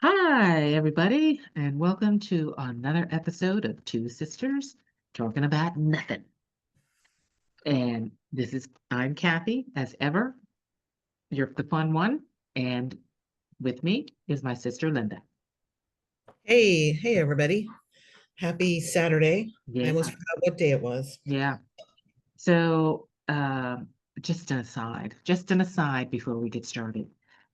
Hi, everybody, and welcome to another episode of Two Sisters Talking About Nothing. And I'm Kathy, as ever. You're the fun one. And with me is my sister Linda. Hey, everybody. Happy Saturday. I Yeah, almost forgot what day it was. yeah. So, just an aside before we get started.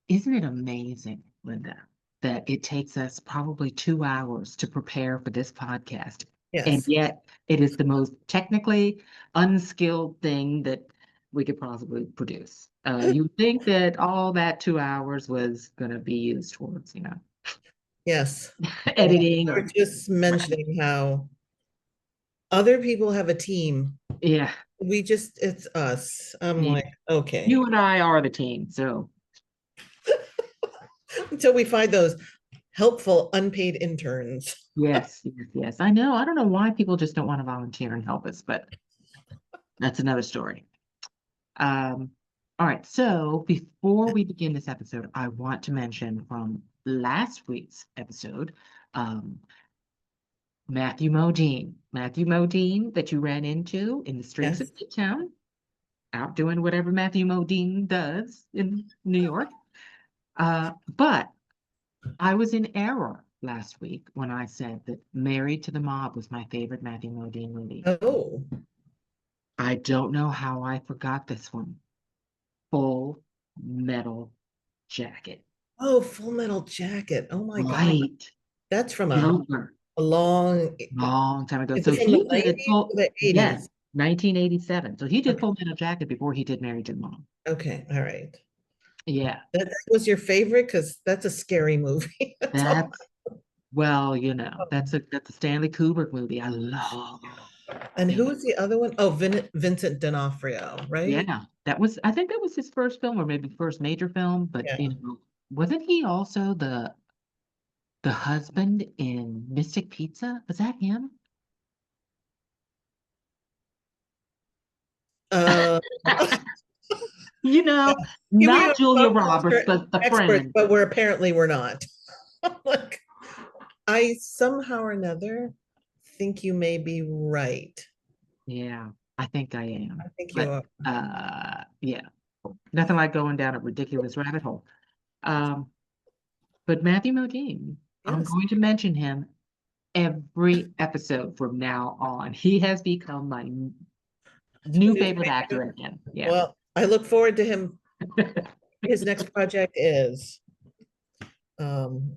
Isn't it amazing, Linda, that it takes us probably 2 hours to prepare for this podcast, and Yes. yet it is the most technically unskilled thing that we could possibly produce. You would think that all that 2 hours was going to be used towards, Yes. editing We were or, just mentioning how other people have a team. yeah, It's us. I'm yeah. like, okay. You and I are the team, so Until we find those helpful unpaid interns. yes, yes, yes. I know. I don't know why people just don't want to volunteer and help us, but that's another story. Um, all right. So before we begin this episode, I want to mention from last week's episode, um, Matthew Modine that you ran into in the streets of Yes. Midtown, out doing whatever Matthew Modine does in New York. But I was in error last week when I said that Married to the Mob was my favorite Matthew Modine movie. Oh. I don't know how I forgot this one. Full Metal Jacket. Oh, Full Metal Jacket. Oh my God. Right. That's from Joker. a long, Long time ago. is So it from the he did 90s or the yes, 80s? 1987. So he did Okay. Full Metal Jacket before he did Married to the Mom. Okay. All right. Yeah. That was your favorite because that's a scary movie. That's all. That's well, that's a Stanley Kubrick movie. I love. And who Yeah. was the other one? Oh, Vincent D'Onofrio, right? Yeah. I think that was his first film or maybe first major film, but Yeah. wasn't he also the husband in Mystic Pizza? Was that him? Uh, You yeah. know, Here we not are, Julia pop Roberts, culture but the experts, friend. but we're not. Like, I somehow or another think you may be right. Yeah, I think I I am. think you But are. yeah, nothing like going down a ridiculous rabbit hole. Um, but Matthew Modine, I'm Yes. going to mention him every episode from now on. He has become my new favorite actor again. Yeah. Well, I look forward to him. His next project is.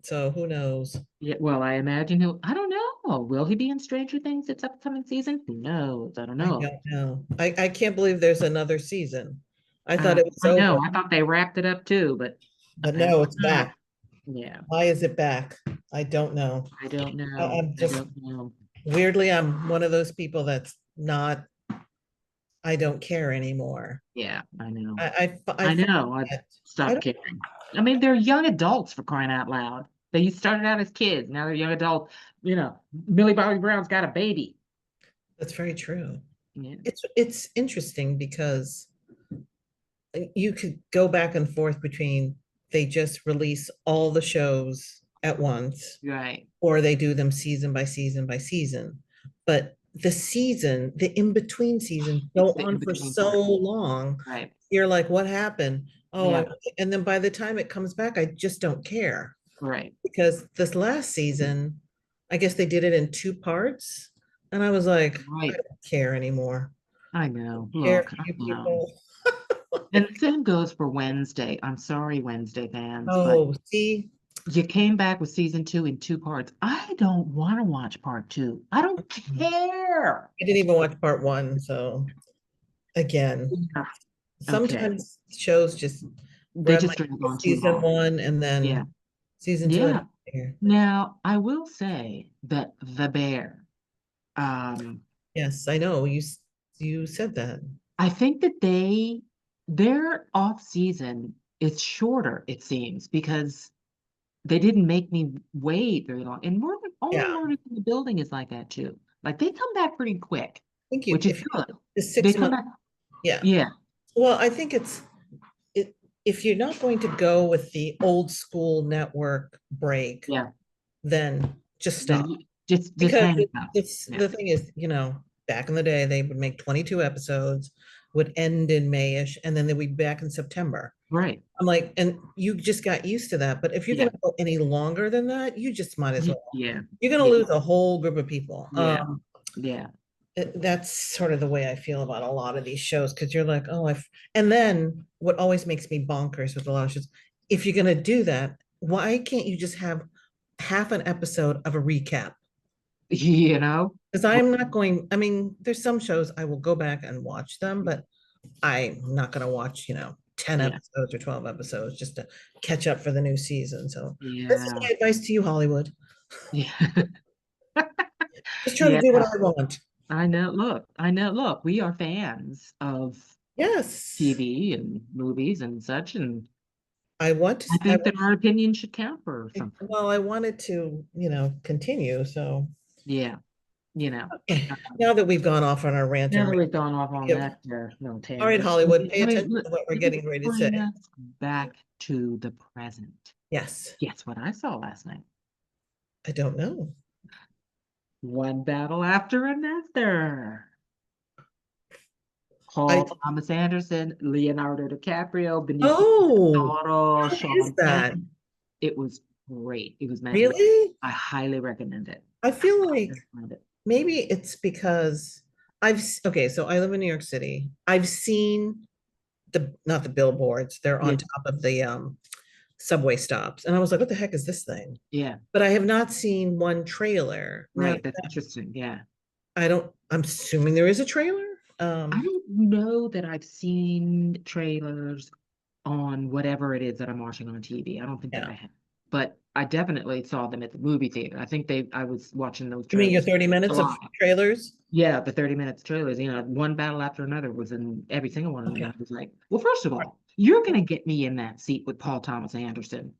So who knows? Yeah, well, I imagine I don't know. Will he be in Stranger Things this upcoming season? Who knows? I don't I know. don't know. I can't believe there's another season. I thought it was I know. over, I thought they wrapped it up too, but but no, apparently it's not. back. Yeah, Why is it back? I don't know. I don't know. I'm I just don't know. weirdly, I'm one of those people that's not, I don't care anymore. Yeah, I know. I I know. I forget. I stopped don't, caring. I mean, they're young adults for crying out loud. They started out as kids. Now they're young adults. Millie Bobby Brown's got a baby. that's very true. Yeah, It's interesting because you could go back and forth between they just release all the shows at once right. or they do them season by season by season. But the in-between seasons go It's the on for in-between so part. long. Right. You're like, what happened? Yeah, And then by the time it comes back, I just don't care. right. Because this last season, I guess they did it in two parts. And I was like, I Right. don't care anymore. I know. Care Look, I you know. people. And the same goes for Wednesday. I'm sorry, Wednesday fans, but Oh, see, you came back with season two in two parts. I don't want to watch part two. I don't care. I didn't even watch part one. So again, Yeah. Okay. sometimes shows just They grab my just drag on too season long. one and Yeah. then season two. Yeah. Now, I will say that The Bear, um, Yes, I know. You said that. I think that their off season is shorter, it seems, because they didn't make me wait very long. And only Yeah. I Murders in the Building is like that too. Like they come back pretty quick, think you which is if you good. the They six come month, back, yeah. yeah, Well, I think it if you're not going to go with the old school network break, Yeah. then just Then stop. just Because hang it up. it's Yeah. the thing is, back in the day, they would make 22 episodes, would end in Mayish, and then they'd be back in September. Right. I'm like, and you just got used to that. But if you're Yeah. gonna go any longer than that, you just might as well. Yeah. You're gonna Yeah. lose a whole group of people. Yeah. Yeah. That's sort of the way I feel about a lot of these shows because you're like, oh, and then what always makes me bonkers with a lot of shows, if you're gonna do that, why can't you just have half an episode of a recap? You know? Because I'm not going, I mean, there's some shows I will go back and watch them, but I'm not gonna watch, 10 Yeah. episodes or 12 episodes just to catch up for the new season. So this is Yeah. my advice to you, Hollywood. Yeah. Just try to Yeah. do what I want. I know. Look, I know. Look, we are fans of Yes. TV and movies and such, and I want to, I think that our opinion should count for something. well, I wanted to, continue. So Yeah. You know. okay. Um, Now that we've gone off on our rant Now and that rant, we've gone off on yep. that little All right, tangent, Hollywood, pay attention let to what we're me getting ready to bring say. us back to the present. Yes, Guess what I saw last night? I don't know. One battle after another. I Paul Thomas Anderson, Leonardo DiCaprio, Benicio del oh, Toro, what is Sean that? Penn. It was great. It was magnificent. Really? I highly recommend it. I I feel highly like recommend it. maybe it's because okay, so I live in New York City. I've seen not the billboards, they're Yeah, on top of the subway stops. And I was like, what the heck is this thing? yeah, But I have not seen one trailer. Now, right. That's interesting. Yeah. I'm assuming there is a trailer. I don't know that I've seen trailers on whatever it is that I'm watching on TV. I don't think that Yeah. I have, but I definitely saw them at the movie theater. I was watching those You mean your trailers 30 minutes of live. trailers? Yeah, the 30 minutes trailers, one battle after another was in every single one of them. Okay. And I was like, well, first of all, you're going to get me in that seat with Paul Thomas Anderson.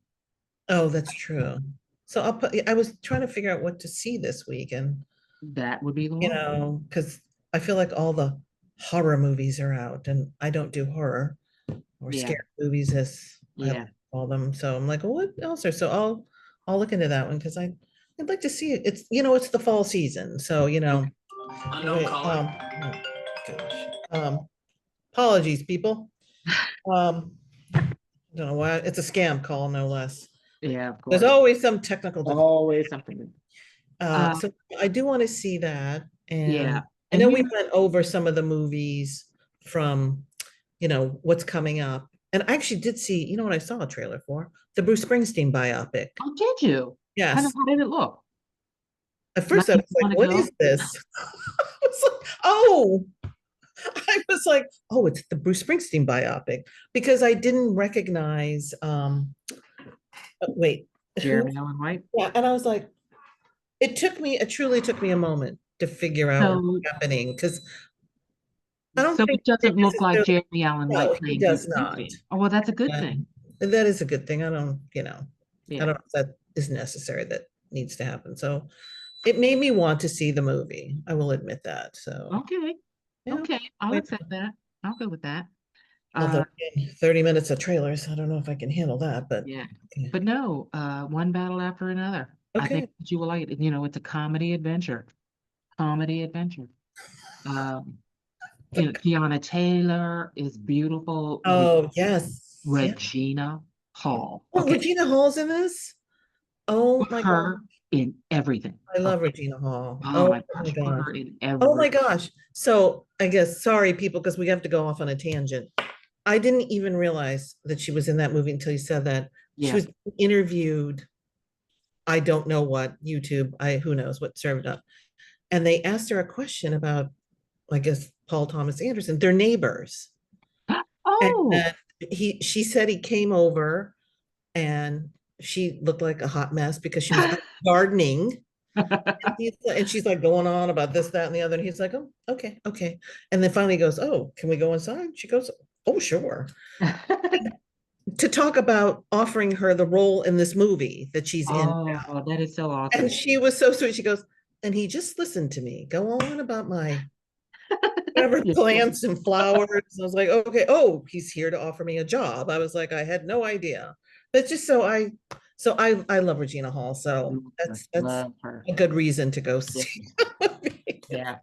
Oh, that's true. So I was trying to figure out what to see this week and That would be the one. because I feel like all the horror movies are out and I don't do horror or Yeah, scary movies as I like yeah. to call them. So I'm like, well, what else are so I'll look into that one because I'd like to see it. It's the fall season. So, Okay. wait, oh, gosh. Apologies, people. Um, I don't know why it's a scam call, no less. Yeah, of There's course. always some technical difficulty. Always something. Uh, So I do want to see that. yeah. And I And know we went over some of the movies from, what's coming up. And I actually did see, you know what I saw a trailer for? The Bruce Springsteen biopic. oh, did you? Yes. How did it look? At Like first I you was want like, to what go? is this? I was like, oh, I was like, oh, it's the Bruce Springsteen biopic because I didn't recognize, wait, who? Jeremy Allen White. Yeah. And I was like, it truly took me a moment to figure out what's So, happening because I don't so think it they doesn't look like necessarily, Jeremy Allen White no, he playing Bruce does not. Springsteen. Oh, well, that's a good And thing. that is a good thing. I Yeah. don't know if that is necessary, that needs to happen. So it made me want to see the movie. I will admit that. So Okay. yeah. Okay. I'll accept that. I'll go with that. Although Uh, again, 30 minutes of trailers, I don't know if I can handle that, but yeah. okay. But no, one battle after another. I think Okay. that you will like it. It's a comedy adventure. Comedy adventure. Um, Tiana Taylor is beautiful. Oh, yes. Yeah. Regina Hall. Oh, Okay. Regina Hall's in this. Oh Put my God. her in everything. I love Okay. Regina Hall. Oh Oh my my gosh. Put gosh. her in Oh my every. gosh. So I guess, sorry, people, because we have to go off on a tangent. I didn't even realize that she was in that movie until you said that. She Yeah. was interviewed. I don't know what YouTube, who knows what served up. And they asked her a question about, I guess, Paul Thomas Anderson, their neighbors. And Oh. she said he came over and she looked like a hot mess because she was gardening. And she's like going on about this, that, and the other. And he's like, oh, okay, okay. And then finally he goes, oh, can we go inside? She goes, oh, sure. To talk about offering her the role in this movie that she's in. Oh, that is so And awesome. she was so sweet. She goes, and he just listened to me go on about my Whatever, Yeah. plants and flowers. I was like, okay, oh, he's here to offer me a job. I was like, I had no idea. But just so I love Regina Hall. So that's Love her. a good reason to go Yeah. see. Yeah.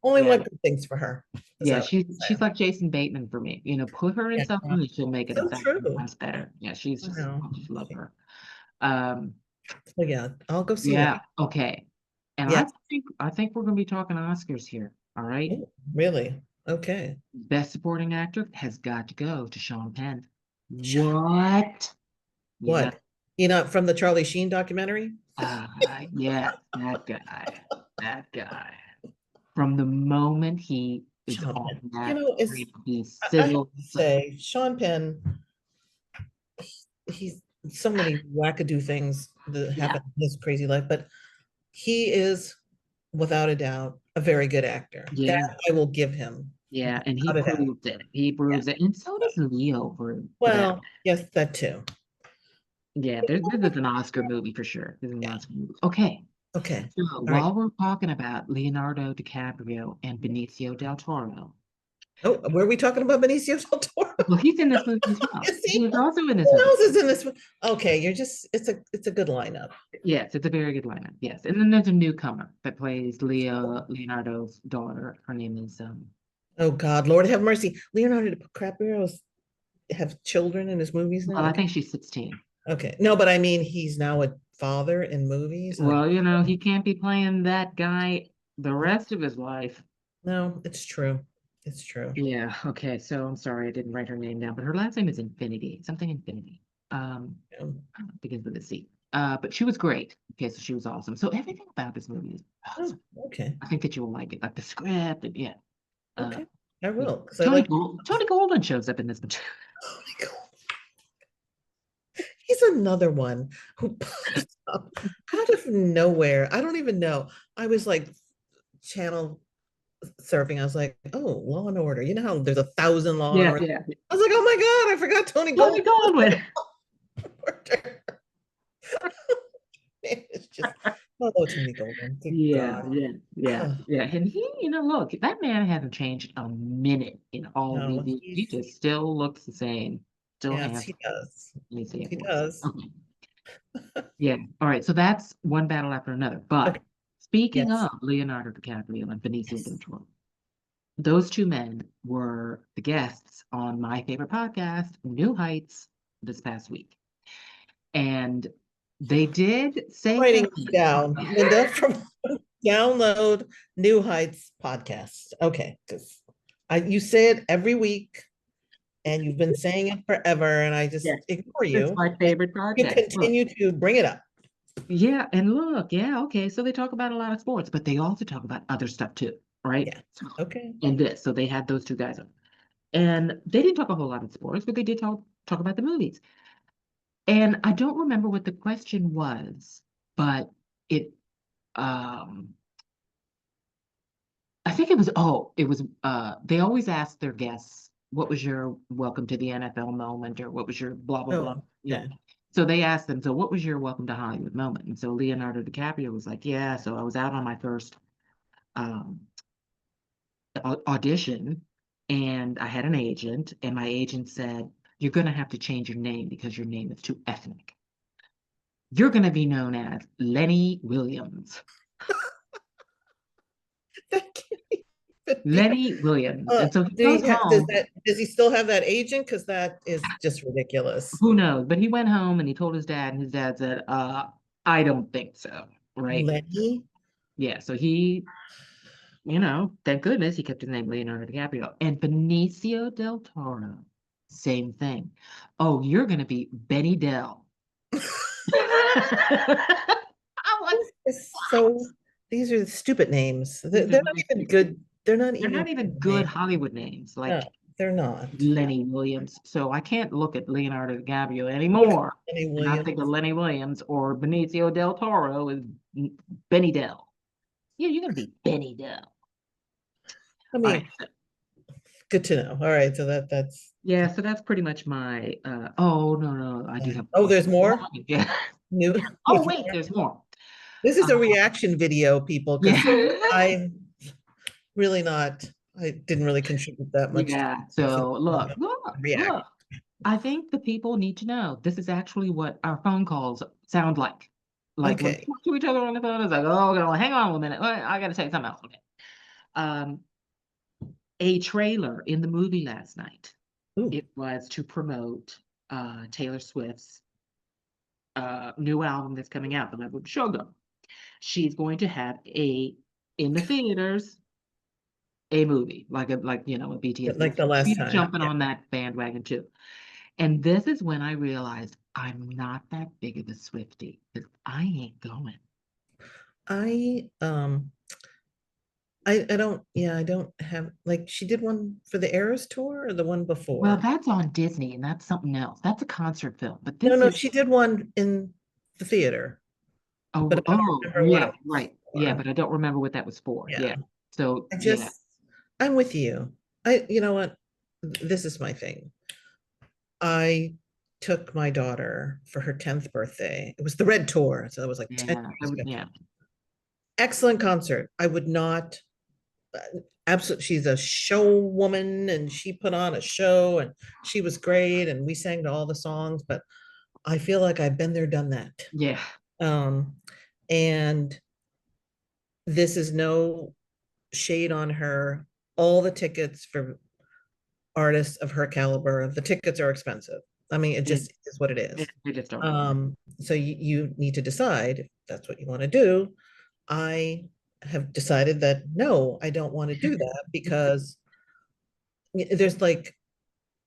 Only Yeah. want good things for her. Yeah, So she's like Jason Bateman for me. Put her in yeah, something and she'll make it a so thousand true. times better. Yeah, she's I just, know. I just love her. Um, Well, yeah, I'll go see yeah, that. okay. And Yes. I think we're gonna be talking Oscars here. All right. Oh, really? Okay. Best supporting actor has got to go to Sean Penn. What? Yeah. What? You know, from the Charlie Sheen documentary? Yeah, that guy. That guy. From the moment he is Sean on Penn. that It's screen, he I have sizzles. to say, Sean Penn, he's so many wackadoo things that Yeah, happen in his crazy life, but he is without a doubt a very good actor. That yeah. I will give him Yeah, and he without a doubt. proves it. He Yeah. proves it. And so does Leo for that. Well, yes, that too. Yeah, this is an Oscar movie for sure. This is an Yeah. Oscar movie. Okay, Okay. so All right. while we're talking about Leonardo DiCaprio and Benicio del Toro, Oh, were we talking about Benicio del Toro? well, he's in this movie as well. Is He he? was also in this Who movie. else is in this one? Okay, you're just it's a good lineup. Yes, it's a very good lineup. Yes, and then there's a newcomer that plays Leonardo's daughter. Her name is Oh God, Lord have mercy. Leonardo DiCaprio's have children in his movies now. well, I Okay. think she's 16. Okay. No, but I mean he's now a father in movies. Like, Well, he can't be playing that guy the rest of his life. no, it's true. It's true. Yeah, okay. So I'm sorry I didn't write her name down, but her last name is Infinity, something Infinity. Begins with a C. But she was great. Okay, so she was awesome. So everything about this movie is Oh, awesome. okay. I think that you will like it, like the script and yeah. Uh, Okay. I yeah. will, because I like Tony Golden shows up in this one too. oh my God. He's another one who pops up out of nowhere. I don't even know. I was like channel surfing. I was like, oh, Law and Order. You know how there's 1,000 Law and Yeah, Order. yeah. I was like, oh my God, I forgot Tony Tony Gold. Goldwyn. It's just, oh, Tony Golden. Good Yeah, God. yeah, yeah, yeah. And he, look, that man hasn't changed a minute in all No, these years. He he's, just still looks the same, still yes, he handsome. does. Let me say it He once. does. Okay. Yeah. All right. So that's one battle after another. But Okay. speaking Yes. of Leonardo DiCaprio and Benicio del Yes. Toro, those two men were the guests on my favorite podcast, New Heights, this past week. And they did say Writing this something. down, Linda, from download New Heights podcast. Okay, because you say it every week and you've been saying it forever, and I just Yeah, ignore it's you. my favorite You podcast. Look, continue to bring it up. yeah, and look, yeah, okay. So they talk about a lot of sports, but they also talk about other stuff too, right? Yeah. Okay. And this, so they had those two guys on. And they didn't talk a whole lot of sports, but they did talk about the movies. And I don't remember what the question was, but it um I think it was they always ask their guests, what was your welcome to the NFL moment or what was your blah blah blah. Oh, Yeah. okay. So they asked them, so what was your welcome to Hollywood moment? And so Leonardo DiCaprio was like, yeah, so I was out on my first um audition and I had an agent and my agent said, you're gonna have to change your name because your name is too ethnic. You're gonna be known as Lenny Williams. That can't even be. Lenny Williams. And so he Do goes you have, home. does he still have that agent? Because that is just ridiculous. Who knows? But he went home and he told his dad, and his dad said, I don't think so. Right. Lenny? Yeah. So he, thank goodness he kept his name Leonardo DiCaprio. And Benicio del Toro, same thing. Oh, you're gonna be Benny Dell. I was It's so, these are stupid names. these are They're not really even good. They're not they're even not even good good names. Hollywood names No, like they're not. Lenny Williams. So I can't look at Leonardo DiCaprio Look at anymore. Lenny And I think of Williams. Lenny Williams or Benicio del Toro as Benny Dell. Yeah, you're gonna be Benny Dell. I All right. mean, good to know. All right, so that's Yeah, so that's pretty much my oh no, I do have oh, more. there's more Yeah. new. Oh wait, there's more. This is Uh, a reaction video, people, yeah. because I'm really not. I didn't really contribute that much to Yeah. it. So React. look. I think the people need to know this is actually what our phone calls sound like. Like when we Okay. talk to each other on the phone, it's like, oh, no, hang on a minute. I got to say something else. Okay. Um, a trailer in the movie last night. Ooh, It was to promote Taylor Swift's new album that's coming out, The Level of Sugar. She's going to have in the theaters a movie, a BTS like movie. the last We're time. jumping Yeah. on that bandwagon too. And this is when I realized I'm not that big of a Swiftie because I ain't going. I I don't, yeah, I don't have, like, she did one for the Eras tour or the one Well, before? that's on Disney and that's something else. That's a concert film. But No, this no, is she did one in the theater, but I don't remember what yeah, it was right. Yeah, for. but I don't remember what that was for. Yeah. Yeah. So I yeah, just, I'm with you. You know what? This is my thing. I took my daughter for her 10th birthday. It was the Red Tour, so it was like 10 yeah, years ago. yeah. Excellent concert. I would not, absolutely, she's a show woman and she put on a show and she was great and we sang to all the songs, but I feel like I've been there, done that. Yeah. Um, and this is no shade on her. All the tickets for artists of her caliber, the tickets are expensive. I mean, it It, just is what it is. they just are. So you need to decide if that's what you want to do. I have decided that no, I don't want to do that because there's like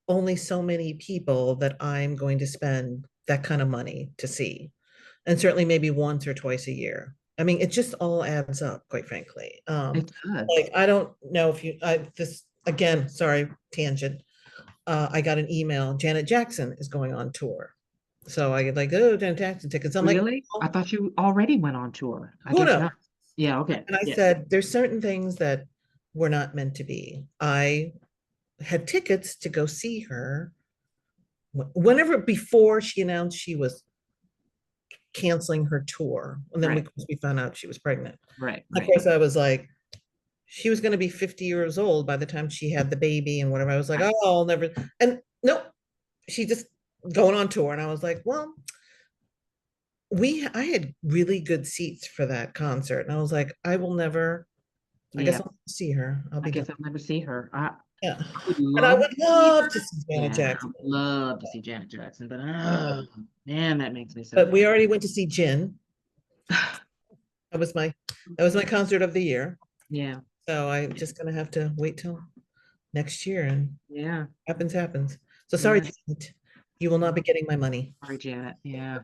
only so many people that I'm going to spend that kind of money to see. And certainly maybe once or twice a year. I mean, it just all adds up, quite frankly. It does. Like I don't know if you I this again, sorry, tangent. I got an email. Janet Jackson is going on tour. So I get like, oh, Janet Jackson tickets. I'm like, Really? I thought you already went on tour. I who guess knows? not. Yeah, okay. And I Yeah. said, there's certain things that were not meant to be. I had tickets to go see her whenever before she announced she was canceling her tour. And then Right, we found out she was pregnant. right, Of right. course, I was like, she was going to be 50 years old by the time she had the baby and whatever. I was like, Right. oh, I'll never. And nope, she just going on tour. And I was like, well, I had really good seats for that concert. And I was like, I will never, I guess Yeah. I'll see her. I'll I be done. guess I'll never see her. Yeah. I would And I love would to see love to her. see Janet Yeah, I Jackson. would love to see Janet Jackson, but man, that makes me so But we mad. already went to see Jin. That was my concert of the year. Yeah, So I'm just gonna have to wait till next year and yeah, happens. So sorry, yeah. Janet, you will not be getting my money. Sorry, Janet. Yeah,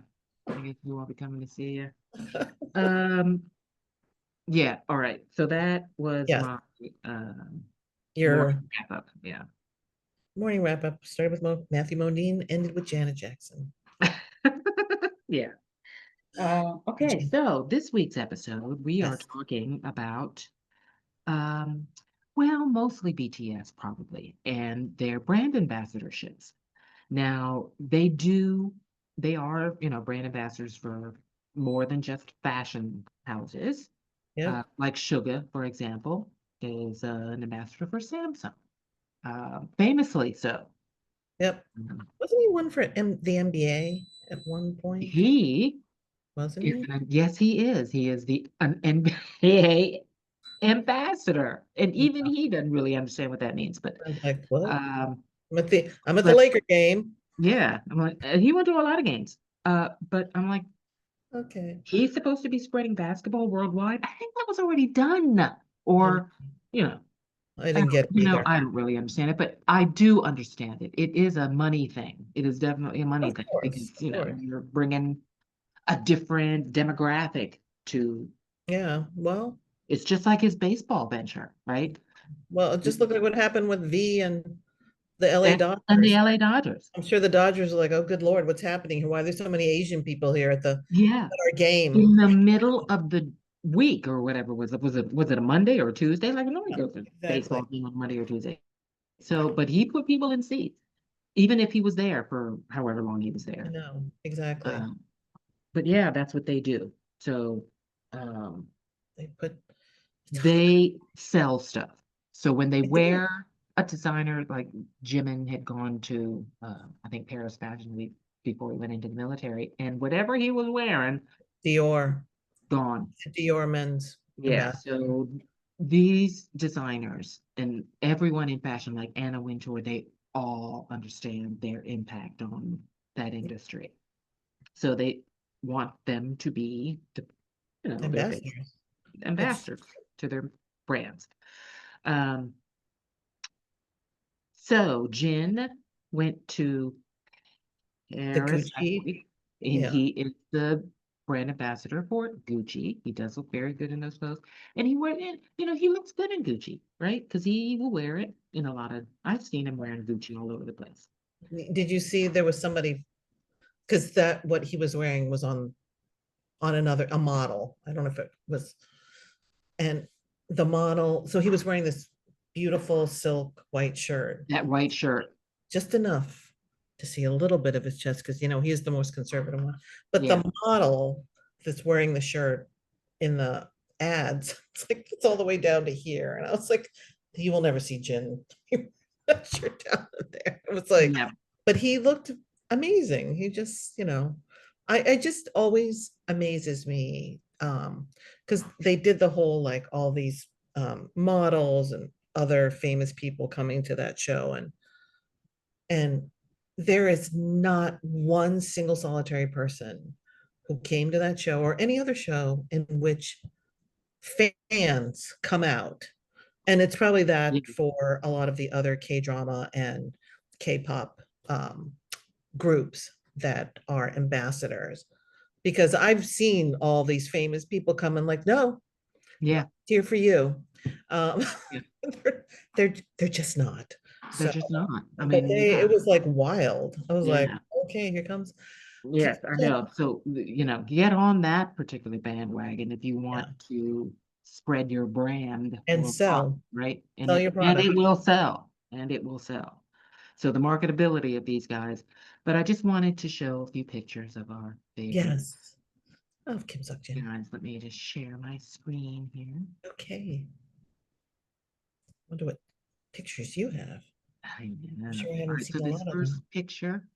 I guess we won't be coming to see you. Um, yeah, all right. So that was Yes, my um morning your wrap up. Yeah. morning wrap up started with Matthew Modine, ended with Janet Jackson. Yeah. Okay, so this week's episode, we are Yes. talking about, um, well, mostly BTS probably, and their brand ambassadorships. Now, they are, brand ambassadors for more than just fashion houses. Yep. Like Suga, for example, is an ambassador for Samsung, famously so. Yep. Um, Wasn't he one for the NBA at one point? He Wasn't is, he? yes, he is. He is an NBA ambassador, and Yeah. even he doesn't really understand what that means. But I was like, what? um, I'm at the but Laker game. yeah, I'm like, he went to a lot of games. But I'm like, Okay. he's supposed to be spreading basketball worldwide. I think that was already done, I, or you know, I didn't get it either. I don't really understand it, but I do understand it. It is a money thing. It is definitely a money Of thing course, because of course. you're bringing a different demographic to. Yeah. It's just like his baseball venture, right? Just look at what happened with V and the LA And the Dodgers. LA Dodgers. I'm sure the Dodgers are like, oh, good Lord, what's happening here? Why are there so many Asian people here at Yeah. our game? In the middle of the week or whatever was it a Monday or a Tuesday? Like nobody Yeah, goes to baseball exactly. game on Monday or Tuesday. So, but he put people in seats, even if he was there for however long he was I there. know, exactly. Um, but yeah, that's what they do. So um, They put they sell stuff. So when they I think wear a designer, like Jimin had gone to, I think Paris Fashion Week before he went into the military, and whatever he was wearing, Dior, gone. Dior men's Yeah, ambassador. so these designers and everyone in fashion, like Anna Wintour, they all understand their impact on that industry. So they want them to be the, their big Ambassadors. It's ambassadors to their brands. Um, so Jin went to the Paris, I Gucci. believe, and Yeah. he is the brand ambassador for Gucci. He does look very good in those clothes, and he wear it. He looks good in Gucci, right? Because he will wear it in a lot of. I've seen him wearing Gucci all over the place. Did you see there was somebody, because that what he was wearing was on another a model. I don't know if it was, and the model, so he was wearing this beautiful silk white shirt, That white shirt, just enough to see a little bit of his chest because he is the most conservative one. But yeah, the model that's wearing the shirt in the ads, it's like it's all the way down to here. And I was like, you will never see Jin that shirt down there. It was like, yeah, but he looked amazing. He just, I just always amazes me. Because they did the whole like all these models and other famous people coming to that show and there is not one single solitary person who came to that show or any other show in which fans come out. And it's probably yeah, that for a lot of the other K-drama and K-pop groups that are ambassadors. Because I've seen all these famous people come and like, no, yeah, here for you. Um, yeah. they're just not. They're So, just not. I but mean, it yeah, was like wild. I was like, yeah. okay, here comes. Yes, I know. So, get on that particular bandwagon if you Yeah, want to spread your brand and worldwide, sell right? And sell it your and it product. will sell, and it will sell. So the marketability of these guys. But I just wanted to show a few pictures of our favorite Yes, of Kim Seok-jin. guys. Let me just share my screen here. Okay, wonder what pictures you have. I I'm know. sure I All haven't right, so seen a this lot of first them. picture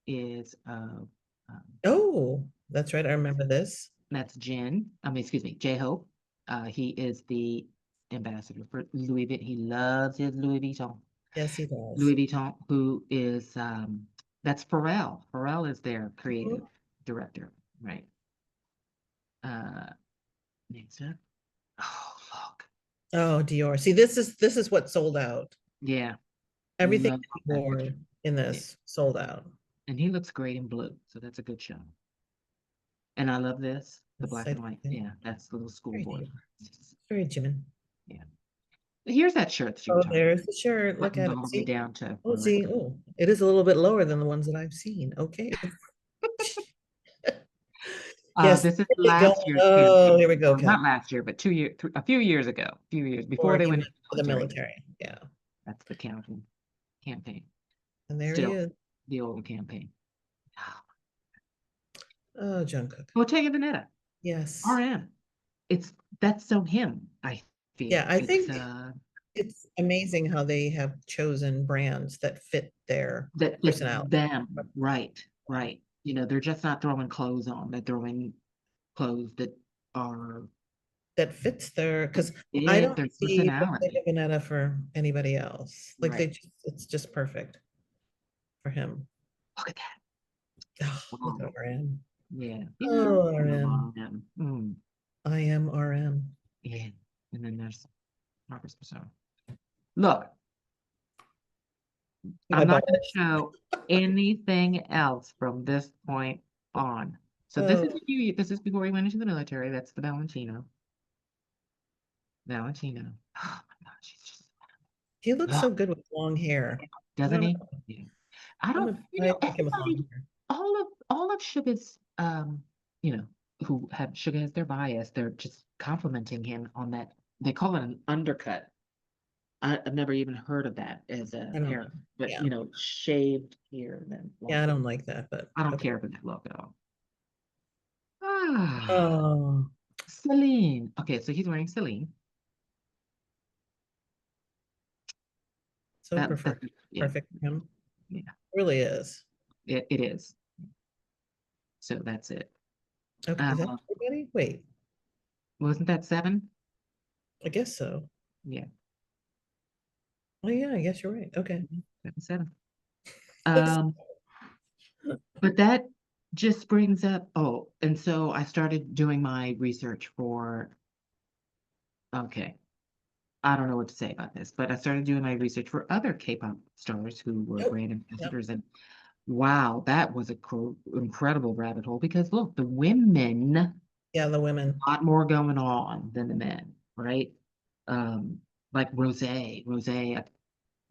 is of Oh, that's right. I remember this. that's Jin. I mean, excuse me, J-Hope. He is the ambassador for Louis Vuitton. He loves his Louis Vuitton. Yes, he does. Louis Vuitton, who is that's Pharrell. Pharrell is their creative Mhm. director, right? Uh, next up. Oh, look. Oh, Dior. See, this is what sold out. Yeah, Everything love that he that wore picture. in Yeah, this sold out. and he looks great in blue, so that's a good shot. And I love this, the It's, black I and white. think, Yeah, that's the little very schoolboy. Dior. Very Jimin. Yeah. Here's that shirt that you were Oh, talking there's the shirt. about, Look buttoned at all it. the way See? down to Oh, right. see. Oh, it is a little bit lower than the ones that I've seen. Okay. Yes, This is really going. last year's Oh, campaign. here we go, Well, Kat. not last year, but a few years ago, a few years before Or they he went went into to the the military. military. Yeah. That's the counting campaign. And there he Still, is. the old campaign. Oh, Jungkook. Bottega Veneta, Yes. RM. It's that's so him, I Yeah, feel. I It's think it's amazing how they have chosen brands that fit their that fits personality, them, right, right. They're just not throwing clothes on, they're throwing clothes that are that fits their, that because I fit don't their see personality. Bottega Veneta for anybody else. Like Right. it's just perfect for him. Look at that. Oh, look at Wow. RM. Yeah. Oh, I love RM. RM. Mm, I am RM. yeah. And then there's Marcus Persona. Look, My I'm not going ball. to show anything else from this point on. So Oh, this is before he went into the military. That's the Valentino. Valentino. Oh my gosh, he's just he looks ugh, so good with long hair. I doesn't don't he? know. Yeah. I don't, I like him with long everybody, hair. all of Sugar's who have Sugar as their bias, they're just complimenting him on that. They call it an undercut. I've never even heard of that as a I don't know. hair, but Yeah. shaved here and then Yeah, long. I don't like that, but I don't okay. care for that look at all. Ah, Oh, Celine. Okay, so he's wearing Celine. So That perfect, yeah, perfect for him. yeah, Really is. it is. So that's it. Okay, is that Uh, everybody? Wait, wasn't that 7? I guess so. Yeah, Oh yeah, I guess you're right. Okay. that was 7. Um, but that just brings up, oh, and so I started doing my research for, okay, I don't know what to say about this, but I started doing my research for other K-pop stars who were Yep. brand Yep. ambassadors, and wow, that was a incredible rabbit hole because look, the women, Yeah, the women. a lot more going on than the men, right? Um, like Rose, I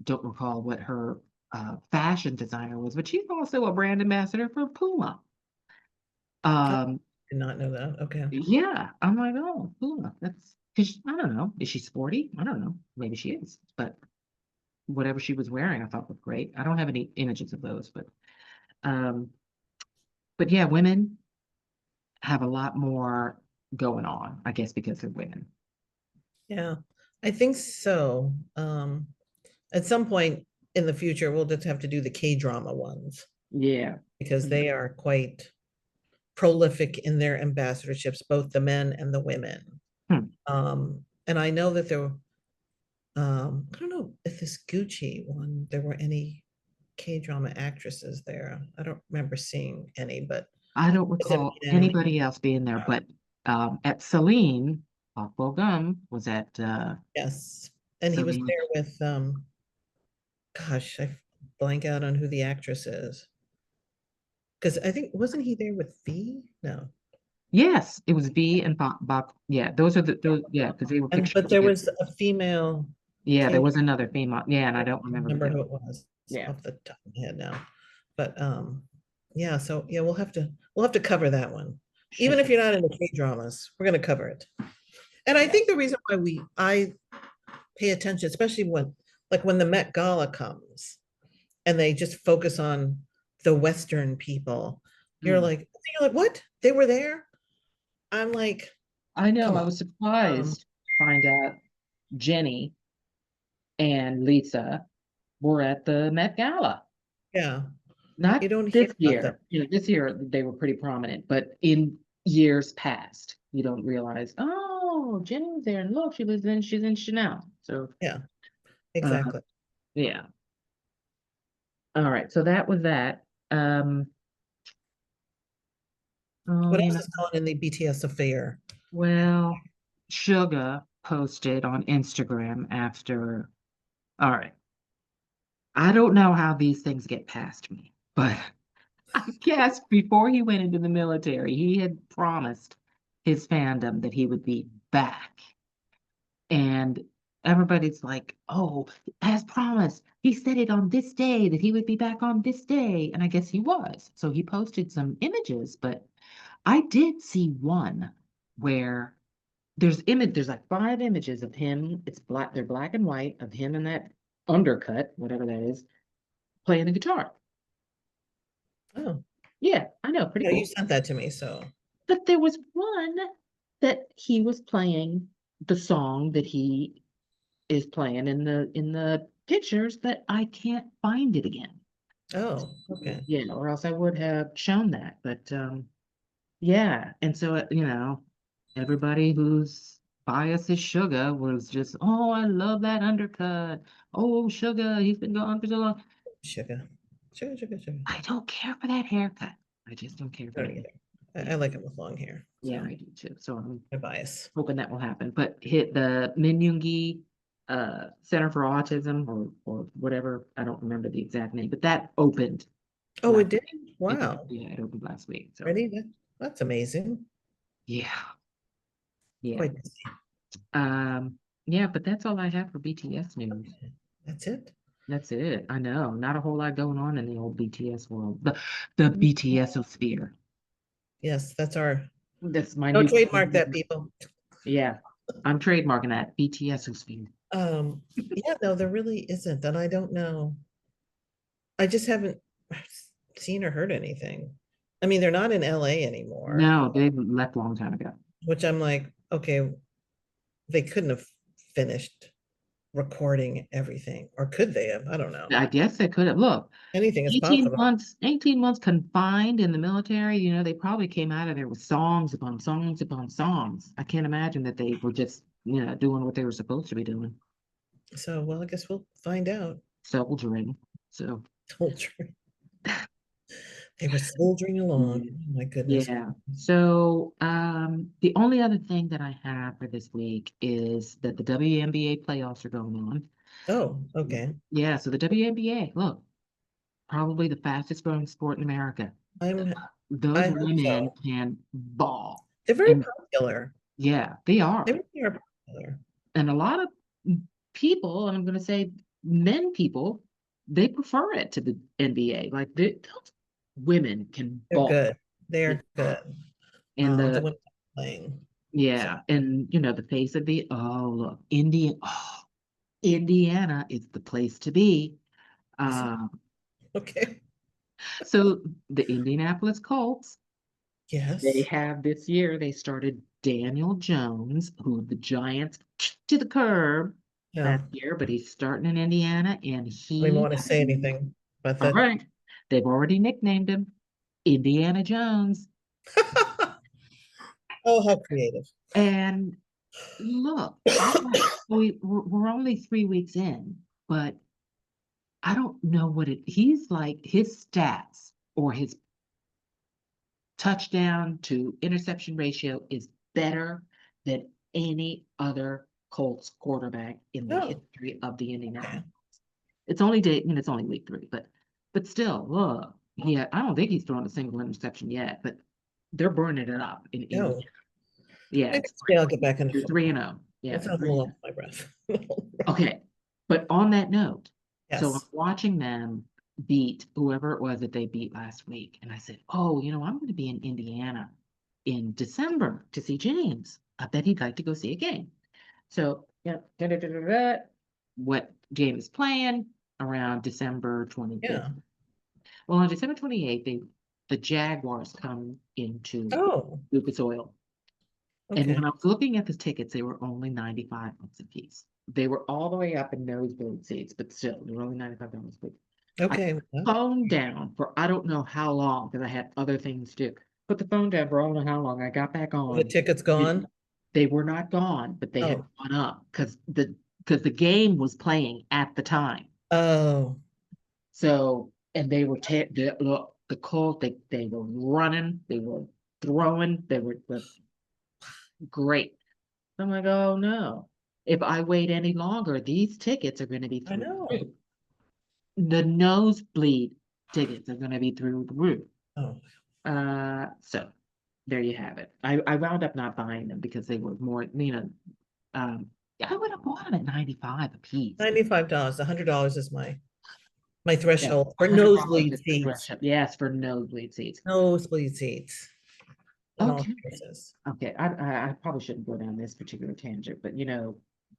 don't recall what her fashion designer was, but she's also a brand ambassador for Puma. Oh, Um, did not know that. Okay. yeah, I'm like, oh, Puma. That's because I don't know. Is she sporty? I don't know. Maybe she is, but whatever she was wearing, I thought was great. I don't have any images of those, um, but yeah, women have a lot more going on, I guess, because they're women. Yeah, I think so. At some point in the future, we'll just have to do the K-drama ones Yeah. because Yeah. they are quite prolific in their ambassadorships, both the men and the women. Hmm. And I know that there, I don't know if this Gucci one, there were any K-drama actresses there. I don't remember seeing any, but I don't is it recall in? anybody else being there, but at Celine, Aqua Gum was at Yes. And he was Celine. there with, gosh, I blank out on who the actress is. Because I think, wasn't he there with V? No. Yes, it was V and Bob. Yeah, those are those. Yeah, because they were And, pictured but there together. was a female Yeah, there K. was another female. Yeah, and I I don't don't remember who remember that who was. it was Yeah. off the top of my head now. But yeah, so yeah, we'll have to cover that one. Even if you're not into K dramas, we're gonna cover it. And I think Yes. the reason why I pay attention, especially when the Met Gala comes and they just focus on the Western people, Hmm. you're like, what? They were there? I'm like, I know. come I on. was Um, surprised to find out Jenny and Lisa were at the Met Gala. yeah, you Not don't hear this about them. year. This year they were pretty prominent, but in years past, you don't realize, oh, Jenny was there, and look, she's in Chanel. So, Yeah, uh, exactly. yeah. All right. So that was that. Oh, What else is going in the BTS affair? well, Suga posted on Instagram after. All right. I don't know how these things get past me, but I guess before he went into the military, he had promised his fandom that he would be back. And everybody's like, oh, as promised, he said it on this day that he would be back on this day. And I guess he was. So he posted some images, but I did see one where there's like 5 images of him. It's black, they're black and white of him in that undercut, whatever that is, playing the guitar. Oh, Yeah, I know, pretty yeah, you cool. sent that to me, so But there was one that he was playing the song that he is playing in the pictures that I can't find it again. oh, okay. Yeah, or else I would have shown that. But yeah, and so everybody whose bias is Sugar was just, oh, I love that undercut. Oh, Sugar, he's been gone for so long. Sugar. Sugar, sugar, sugar. I don't care for that haircut. I just don't care I for don't that. either. I Yeah, like it with long hair, yeah, so I do too. So I'm my bias. hoping that will happen. But hit the Minyungi Center for Autism or whatever. I don't remember the exact name, but that opened Oh, it last did? week. Wow. Yeah, it opened last week. So Ready? That's amazing. yeah, yeah. Quite busy. Yeah, but that's all I have for BTS news. Okay. That's it. That's it. I know. Not a whole lot going on in the old BTS world. The BTS sphere. Yes, that's our, That's my don't new. trademark that, people. Yeah, I'm trademarking that BTS sphere. Yeah, no, there really isn't, and I don't know. I just haven't seen or heard anything. I mean, they're not in LA anymore, No, they left a long time ago. which I'm like, okay, they couldn't have finished. recording everything, or could they have? I don't know. I guess they could have. Look, Anything is possible. 18 months confined in the military, they probably came out of there with songs upon songs upon songs. I can't imagine that they were just, doing what they were supposed to be doing, So, well, I guess we'll find out. soldiering. So, Soldiering. They were soldiering along. mm, Oh, my goodness. yeah. So, the only other thing that I have for this week is that the WNBA playoffs are going on. Oh, okay. Yeah, so the WNBA, look, probably the fastest growing sport in America. I'm Those I hope women so. can ball. They're very And popular. yeah, they They are. really are popular. And a lot of people, and I'm going to say men people, they prefer it to the NBA. Like those women can They're ball. good. They're good. And The the, women playing. So, yeah, and the face of the, oh, look, Indiana is the place to be. Uh, okay. so the Indianapolis Colts, they Yes. have this year, they started Daniel Jones, who the Giants kicked to the curb Yeah. last year, but he's starting in Indiana, and I don't even he, want to say anything, but all that. right, they've already nicknamed him Indiana Jones. Oh, how creative. And look, we're only 3 weeks in, but I don't know he's like, his stats or his touchdown to interception ratio is better than any other Colts quarterback in the Oh, history of the okay. Indianapolis. It's only week 3, but still, look, I don't think he's thrown a single interception yet, but they're burning it up in India. No. Yeah, Maybe today I'll get back into they're 3 and football. 0. Yeah, Let's they're not 3 and hold 0. on my breath. Okay, but on that note, so I'm Yes. watching them beat whoever it was that they beat last week, and I said, "Oh, I'm going to be in Indiana in December to see James. I bet he'd like to go see a game." So, yeah, what game is playing around December 25th? Yeah. Well, on December 28th, the Jaguars come into Oh, Lucas Oil. And okay. when I was looking at the tickets, they were only $95 a piece. They were all the way up in nosebleed seats, but still, they were only $95 a piece. I put Okay. the Well, phone down for I don't know how long because I had other things to do. Put the phone down for I don't know how long. I got back the on. ticket's gone. They were not gone, but they had Oh. gone up because the game was playing at the time. Oh. So and they were look the Colts they were running, they were throwing, they were great. I'm like, oh no. If I wait any longer, these tickets are going to be I through the know. roof. The nosebleed tickets are going to be through the roof. Oh. So there you have it. I wound up not buying them because they were more, um, I would have bought them at 95 a piece. $95. $100 is my Yeah, threshold for $100 nosebleed is the seats. threshold. Yes, for nosebleed seats. Nosebleed seats. In all Okay. cases. Okay. I probably shouldn't go down this particular tangent, but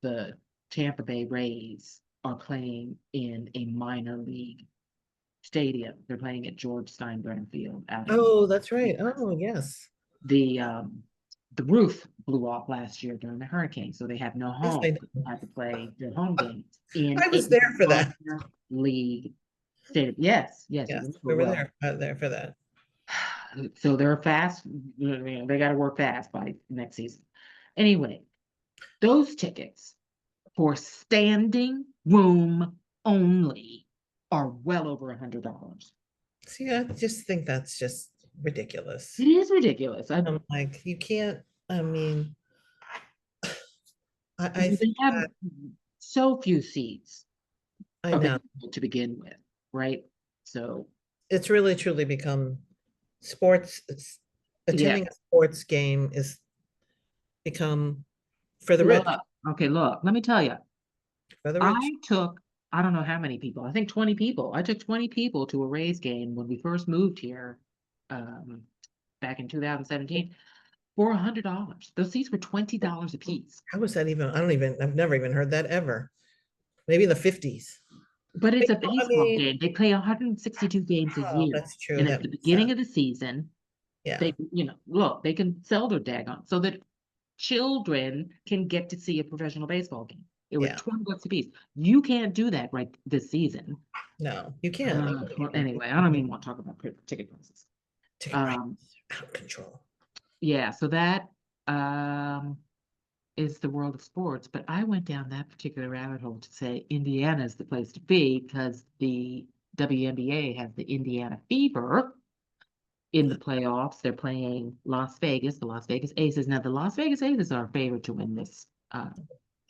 the Tampa Bay Rays are playing in a minor league stadium. They're playing at George Steinbrenner Field out in Oh, that's right. Oh, yes. the um the roof blew off last year during the hurricane, so they have no Yes, home. I They know. had to play their home games in I a was there for that. minor league stadium. Yes, you Yes, we remember were well. there for that. So they're fast, they got to work fast by next season. Anyway, those tickets for standing room only are well over $100. See, I just think that's just ridiculous. It is ridiculous. I'm like, you can't, I mean, I think They have that so few seats I know available to begin with, right? So it's really truly become sports, yeah, attending a sports game is become for the look, rich, okay, look, let me tell you, for the rich. I took, I don't know how many people, I think 20 people. I took 20 people to a Rays game when we first moved here, um, back in 2017 for $100. Those seats were $20 a piece. How was that even? I've never even heard that ever. Maybe in the 50s. But it's a I baseball mean, game. They play 162 games a oh, year. that's true. And That at the makes sense. beginning of the season, Yeah. look, they can sell their daggone so that children can get to see a professional baseball game. It was Yeah. $20 a piece. You can't do that right this season. No, you can't. Well, anyway, I don't even want to talk about ticket prices. Ticket prices Um, out of control. yeah, so that is the world of sports, but I went down that particular rabbit hole to say Indiana is the place to be because the WNBA has the Indiana Fever in the playoffs. They're playing Las Vegas, the Las Vegas Aces. Now, the Las Vegas Aces are favored to win this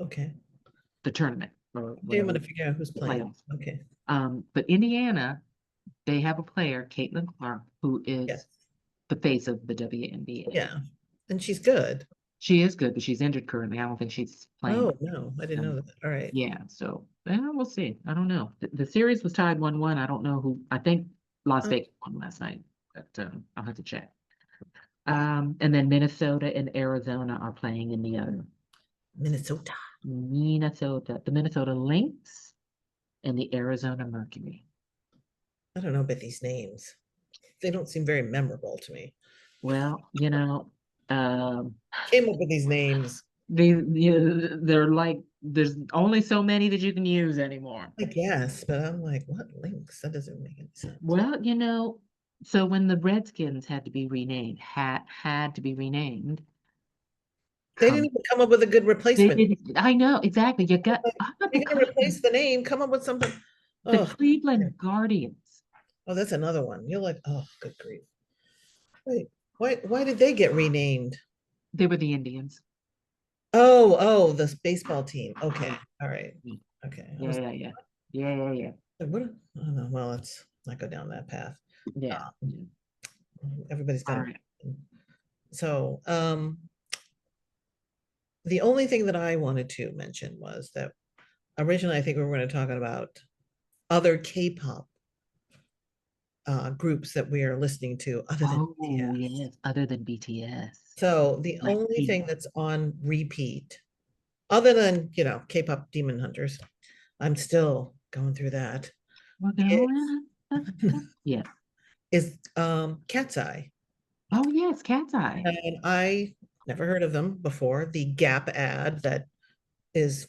Okay. the tournament or Okay, I'm whatever gonna figure out who's the playing. playoffs. Okay. But Indiana, they have a player, Caitlin Clark, who Yes. is the face of the WNBA. Yeah. And she's good. She is good, but she's injured currently. I don't think she's playing. Oh, no, I didn't know that. All right. Yeah, so we'll see. I don't know. The series was tied 1-1. I don't know who. I think Las Oh, Vegas won last night, but I'll have to check. And then Minnesota and Arizona are playing in the other. Minnesota. The Minnesota Lynx and the Arizona Mercury. I don't know about these names. They don't seem very memorable to me. Well, Came up with these names. they're like there's only so many that you can use anymore. I guess, but I'm like, what links? That doesn't make any sense. Well, so when the Redskins had to be renamed, had to be renamed. They didn't even come up with a good They replacement. didn't. I know exactly. How about You're gonna replace the name, come up with something. the Oh, Cleveland Guardians? oh, that's another one. You're like, oh, good grief. Wait, why did they get renamed? They were the Indians. Oh, this baseball team. Okay, all right. Mm. Okay. I Yeah, was yeah, yeah, yeah, yeah, yeah, like, what? Oh no, well, let's not go down that path. yeah. Everybody's All got right. so the only thing that I wanted to mention was that originally I think we were going to talk about other K-pop groups that we are listening to other than Oh, BTS. yes, other than BTS. So the Like only Pink. thing that's on repeat, other than K-pop Demon Hunters, I'm still going through that. We're Is, going. Yeah. is Katseye. Oh, yes, Katseye. And I never heard of them before. The Gap ad that is,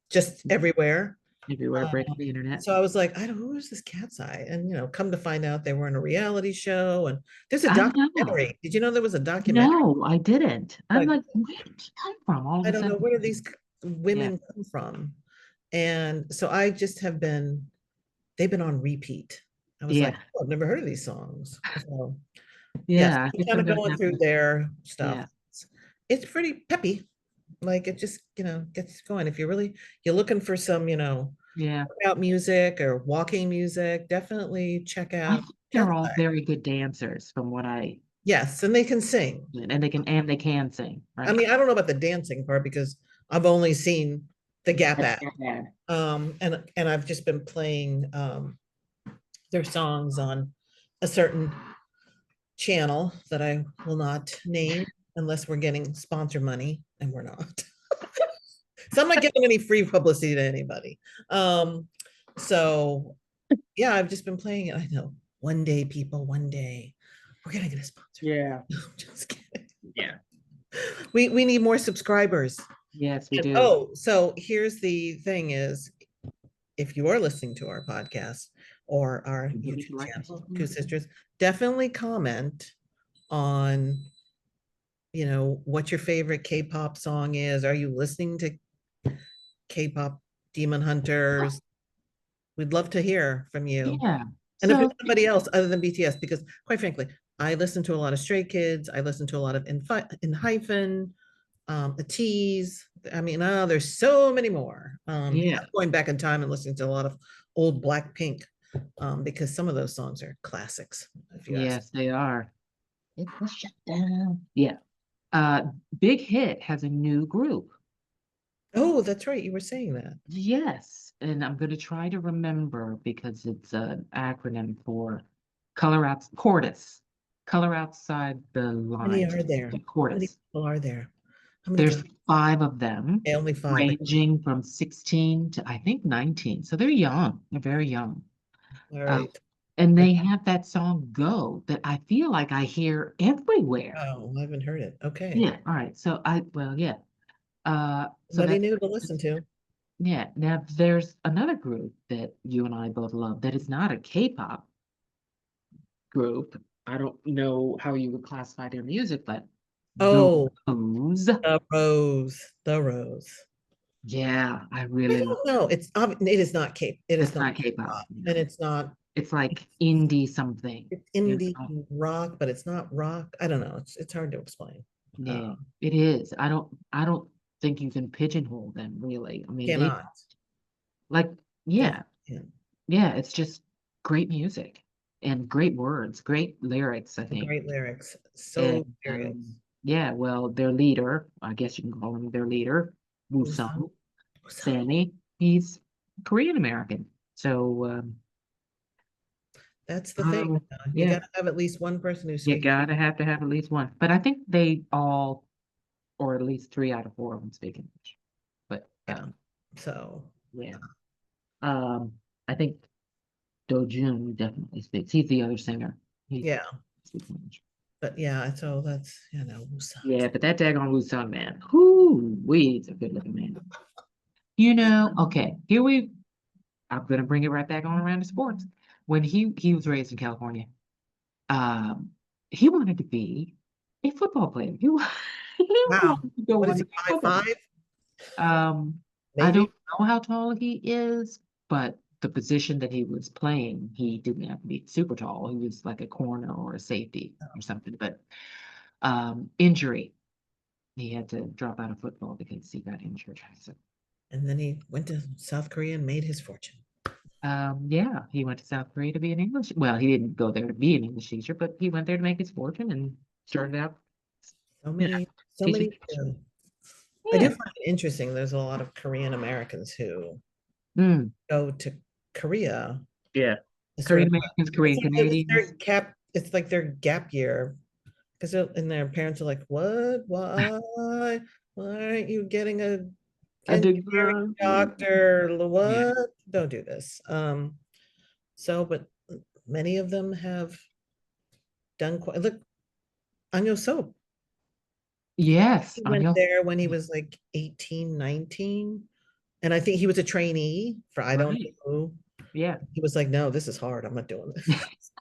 just everywhere. Everywhere, breaking the internet. So I was like, I don't know, who is this Katseye? And come to find out they were in a reality show and there's a I know. documentary. Did you know there was a documentary? No, I didn't. I'm Like, like, where did she come from all of I a don't know, sudden? where do these Yeah, women come from? And so I just they've been on repeat. I was like, yeah, oh, I've never heard of these songs. So yes, yeah. I think kind I'm of gonna going have through to. their stuff. Yeah, It's pretty peppy. Like it just, gets going. If you're looking for some, yeah. workout music or walking music, definitely check I out think they're all Katseye. very good dancers, from what I Yes, and they can sing. and they can sing, I right? mean, I don't know about the dancing part because I've only seen the Gap That's ad. not bad. And I've just been playing their songs on a certain channel that I will not name unless we're getting sponsor money, and we're not. So I'm not giving any free publicity to anybody. So yeah, I've just been playing it. I know one day, people, one day we're gonna get a sponsor. Yeah, No, I'm just kidding. yeah. We need more subscribers. Yes, we And, do. oh, so here's the thing is, if you are listening to our podcast or our You need to YouTube like us. channel, Two Sisters, definitely comment on, what your favorite K-pop song is. Are you listening to K-pop Demon Hunters? We'd love to hear from you. Yeah. And if So it's somebody else other than BTS, because quite frankly, I listen to a lot of Stray Kids. I listen to a lot of In Hyphen, the Teas. I mean, there's so many more. I'm yeah, going back in time and listening to a lot of old Blackpink, because some of those songs are classics, if you ask. yes, they are. It's a shutdown. Yeah. Big Hit has a new group. Oh, that's right. You were saying that. Yes, and I'm going to try to remember because it's an acronym for color out Cordis. Color outside the How many lines. are there? Yeah, How many Cordis. people are there? How many There's girls? 5 of them, Okay, only five. ranging from 16 to I think 19. So they're young. They're very young. All Uh, right. and they have that song Go that I feel like I hear everywhere. Oh, I haven't heard it. Okay. Yeah, all right. So yeah. So Somebody that's new to listen to. yeah. Now there's another group that you and I both love that is not a K-pop group. I don't know how you would classify their music, but the Oh, Rose. the Rose, the Rose. Yeah, I I really love. don't know. It is not K. It is It's not not K-pop, K-pop, you and know. it's not. It's like indie something. It's You indie know? rock, but it's not rock. I don't know. It's hard to explain. Yeah, it is. I don't think you can pigeonhole them really. I mean, they Cannot. like yeah, Definitely can't. yeah, it's just great music and great words, great lyrics, I think. Great lyrics. And So serious. yeah, well, their leader, I guess you can call him their leader, Who's up? Woo Who's up? Sammy, he's Korean American. So That's the thing. You yeah, got to have at least one person who you speaks. gotta have to have at least one. But I think they all, or at least three out of four of them speak English. But Yeah. So yeah. Um, I think Dojun definitely speaks. He's the other singer. He yeah, speaks English. but yeah. So that's who's up? Yeah, but that daggone Woo man, whoo, he's a good looking man. Okay, I'm gonna bring it right back on around to sports. When he was raised in California, um, he wanted to be a football player. He Wow. wanted to go What on is to he? be a Five football five? player. I Maybe. don't know how tall he is, but the position that he was playing, he didn't have to be super tall. He was like a corner or a safety or something. But injury, he had to drop out of football because he got injured. So, And then he went to South Korea and made his fortune. yeah, he went to South Korea to be an English. Well, he didn't go there to be an English teacher, but he went there to make his fortune and started out, So you know, many, so teaching many. English. I do Yeah. find it interesting. There's a lot of Korean Americans who Mm, go to Korea. yeah. It's sort Korean of Americans, it's Korean like it's Canadians. their gap. It's like their gap year because and their parents are like, "What? Why? Why aren't you getting a I did. engineering doctor? Yeah. What? Don't do this." So, but many of them have done quite. Look, Anyo Soap. Yes, He on went your there when he was like 18, 19. And I think he was a trainee for I don't know right. who. Yeah. He was like, no, this is hard. I'm not doing this.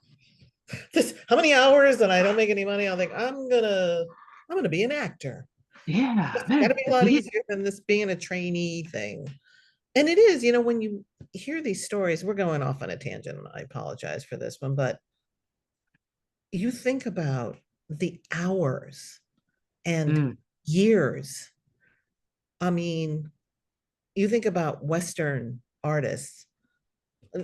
This how many hours and I don't make any money? I'm like, I'm gonna be an actor. Yeah, It's gotta man. be a lot easier than this being a trainee thing. And it is, when you hear these stories, we're going off on a tangent. I apologize for this one, but you think about the hours and Mm, years. I mean, you think about Western artists,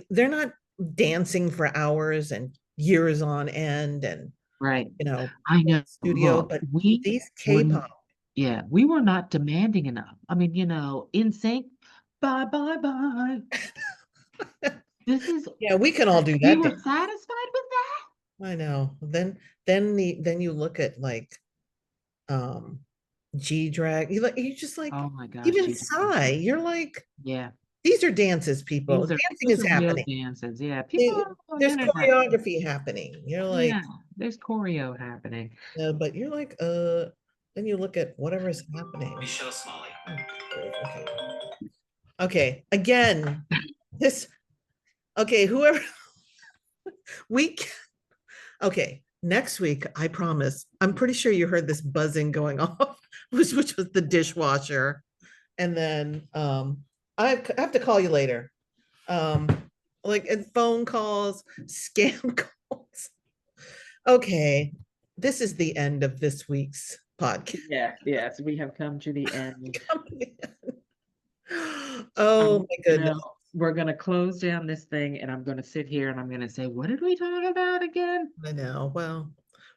they're not dancing for hours and years on end and, right. you know, I know. studio, Look, but we these were, K-pop, yeah, we were not demanding enough. I mean, in sync, bye, bye, bye. This is, yeah, we can all do we that were dance. satisfied with that. I know. Then you look at like um G drag. You just like Oh my gosh, even Jesus. Psy, you're like, Yeah, these are dances, people. Dancing these is are real happening. dances. Yeah, people on the There's internet. choreography happening. You're like, Yeah, there's choreo happening. but you're like, then you look at whatever is happening. Oh, okay. Okay. Again, this, okay, whoever we, okay, next week, I promise. I'm pretty sure you heard this buzzing going off, which was the dishwasher. And then I have to call you later. Um, like and phone calls, scam calls. Okay, this is the end of this week's podcast. Yeah, yes, we have come to the end. Oh Um, my you goodness. know, we're gonna close down this thing and I'm gonna sit here and I'm gonna say, what did we talk about again? I know. Well,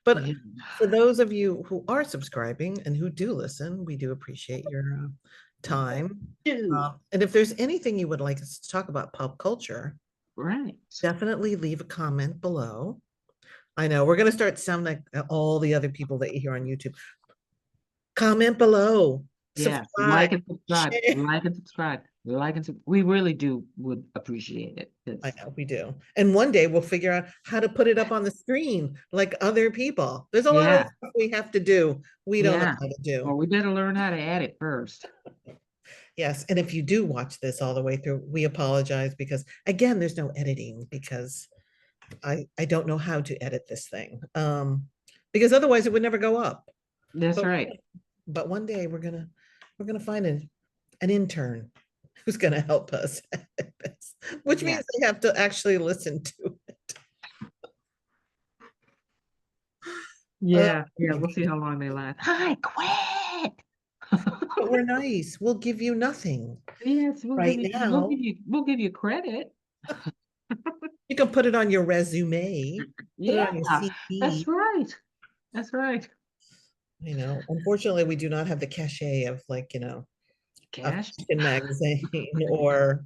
but Yeah. for those of you who are subscribing and who do listen, we do appreciate your time. Dude. And if there's anything you would like us to talk about pop culture, Right. definitely leave a comment below. I know we're going to start sounding like all the other people that you hear on YouTube. Comment below, Yeah. subscribe, share. Like and subscribe. We really would appreciate it. I 'Cause, know we do. And one day we'll figure out how to put it up on the screen like other people. There's a lot of yeah. stuff we have to do. We don't know Yeah. how to Well, do. we better learn how to add it first. Yes, and if you do watch this all the way through, we apologize because again, there's no editing because I don't know how to edit this thing. Because otherwise it would never go up. That's But right. but one day we're gonna find an intern who's gonna help us, edit this, which Yeah. means they have to actually listen to it. Oh Yeah. Yeah. my We'll see goodness. how long they last. Hi, quit. But we're nice. We'll give you nothing Yes, right now. we'll give you credit. You can put it on your resume, put it Yeah, on your that's CV. right. That's right. Unfortunately, we do not have the cachet of like, a Cash. fashion magazine or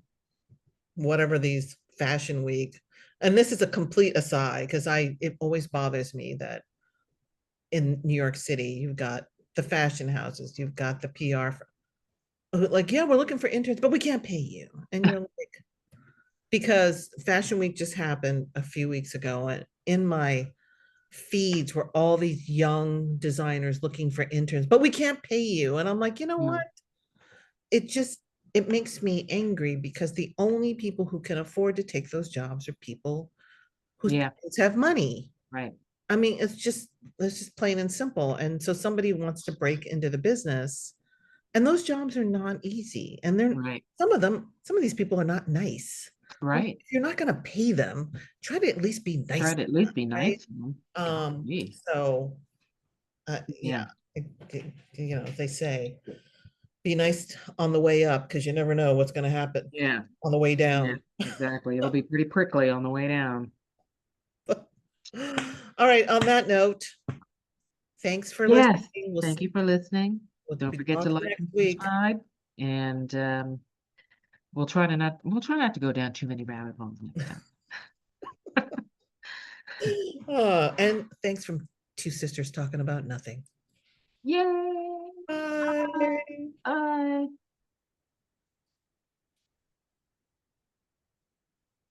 whatever these fashion week. And this is a complete aside because it always bothers me that in New York City, you've got the fashion houses, you've got the PR, like, yeah, we're looking for interns, but we can't pay you. And you're like, because Fashion Week just happened a few weeks ago, and in my feeds were all these young designers looking for interns, but we can't pay you. And I'm like, you know what? Mm, It just it makes me angry because the only people who can afford to take those jobs are people whose yeah, parents have money. right, I mean, it's just plain and simple. And so somebody wants to break into the business, and those jobs are not easy. And they're right, some of these people are not nice. Well, right. if you're not going to pay them, try to at least be nice Try to to at them, least be right? nice to them. Um, Golly. so yeah, Yeah, they say be nice on the way up because you never know what's going to happen yeah, on the way yeah, down. exactly. It'll be pretty prickly on the way down. All right, on that note, thanks for listening. Yes, We'll thank see. you for listening. We'll Don't be forget to talking like next and week. subscribe, and we'll try not to go down too many rabbit holes next time. And thanks from two sisters talking about nothing. Yay!